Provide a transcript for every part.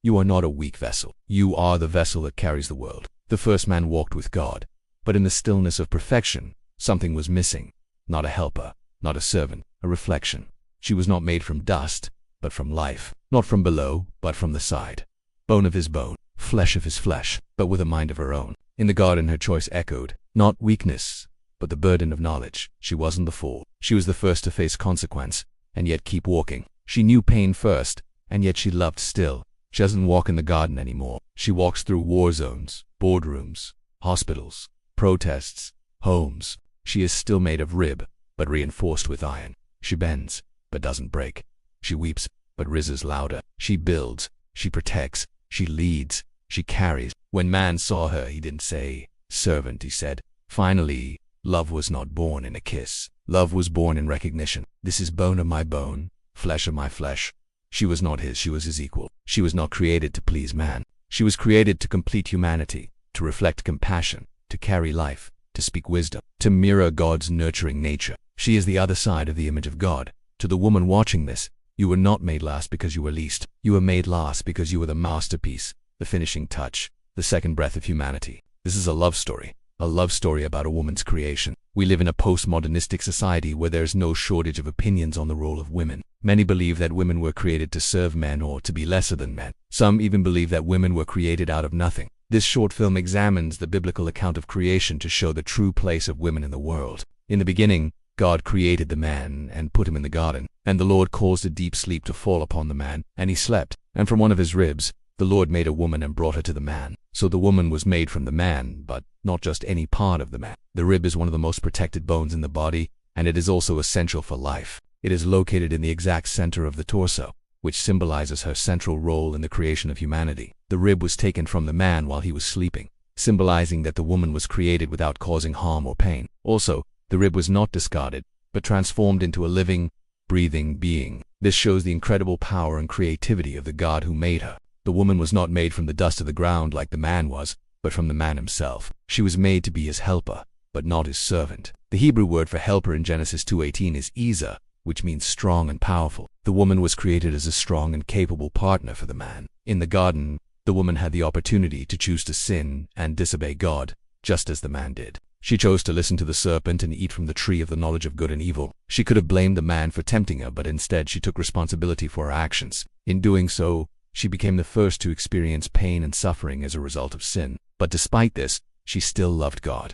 You are not a weak vessel. You are the vessel that carries the world. The first man walked with God, but in the stillness of perfection, something was missing. Not a helper, not a servant, a reflection. She was not made from dust, but from life. Not from below, but from the side. Bone of his bone, flesh of his flesh, but with a mind of her own. In the garden her choice echoed, not weakness, but the burden of knowledge. She wasn't the fool. She was the first to face consequence, and yet keep walking. She knew pain first, and yet she loved still. She doesn't walk in the garden anymore. She walks through war zones, boardrooms, hospitals, protests, homes. She is still made of rib, but reinforced with iron. She bends, but doesn't break. She weeps, but rises louder. She builds, she protects, she leads, she carries. When man saw her, he didn't say, servant, he said. Finally, love was not born in a kiss. Love was born in recognition. This is bone of my bone, flesh of my flesh. She was not his, she was his equal. She was not created to please man. She was created to complete humanity, to reflect compassion, to carry life, to speak wisdom, to mirror God's nurturing nature. She is the other side of the image of God. To the woman watching this, you were not made last because you were least. You were made last because you were the masterpiece, the finishing touch, the second breath of humanity. This is a love story about a woman's creation. We live in a postmodernistic society where there's no shortage of opinions on the role of women. Many believe that women were created to serve men or to be lesser than men. Some even believe that women were created out of nothing. This short film examines the biblical account of creation to show the true place of women in the world. In the beginning, God created the man and put him in the garden. And the Lord caused a deep sleep to fall upon the man, and he slept. And from one of his ribs, the Lord made a woman and brought her to the man. So the woman was made from the man, but not just any part of the man. The rib is one of the most protected bones in the body, and it is also essential for life. It is located in the exact center of the torso, which symbolizes her central role in the creation of humanity. The rib was taken from the man while he was sleeping, symbolizing that the woman was created without causing harm or pain. Also, the rib was not discarded, but transformed into a living, breathing being. This shows the incredible power and creativity of the God who made her. The woman was not made from the dust of the ground like the man was, but from the man himself. She was made to be his helper, but not his servant. The Hebrew word for helper in Genesis 2:18 is Ezer, which means strong and powerful. The woman was created as a strong and capable partner for the man. In the garden, the woman had the opportunity to choose to sin and disobey God, just as the man did. She chose to listen to the serpent and eat from the tree of the knowledge of good and evil. She could have blamed the man for tempting her, but instead she took responsibility for her actions. In doing so, she became the first to experience pain and suffering as a result of sin. But despite this, she still loved God.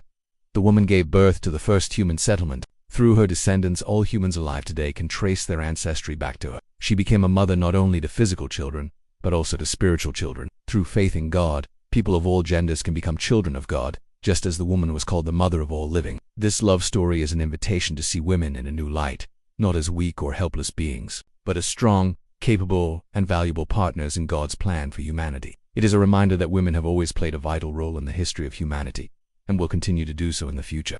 The woman gave birth to the first human settlement. Through her descendants, all humans alive today can trace their ancestry back to her. She became a mother not only to physical children, but also to spiritual children. Through faith in God, people of all genders can become children of God, just as the woman was called the mother of all living. This love story is an invitation to see women in a new light, not as weak or helpless beings, but as strong, capable, and valuable partners in God's plan for humanity. It is a reminder that women have always played a vital role in the history of humanity, and will continue to do so in the future.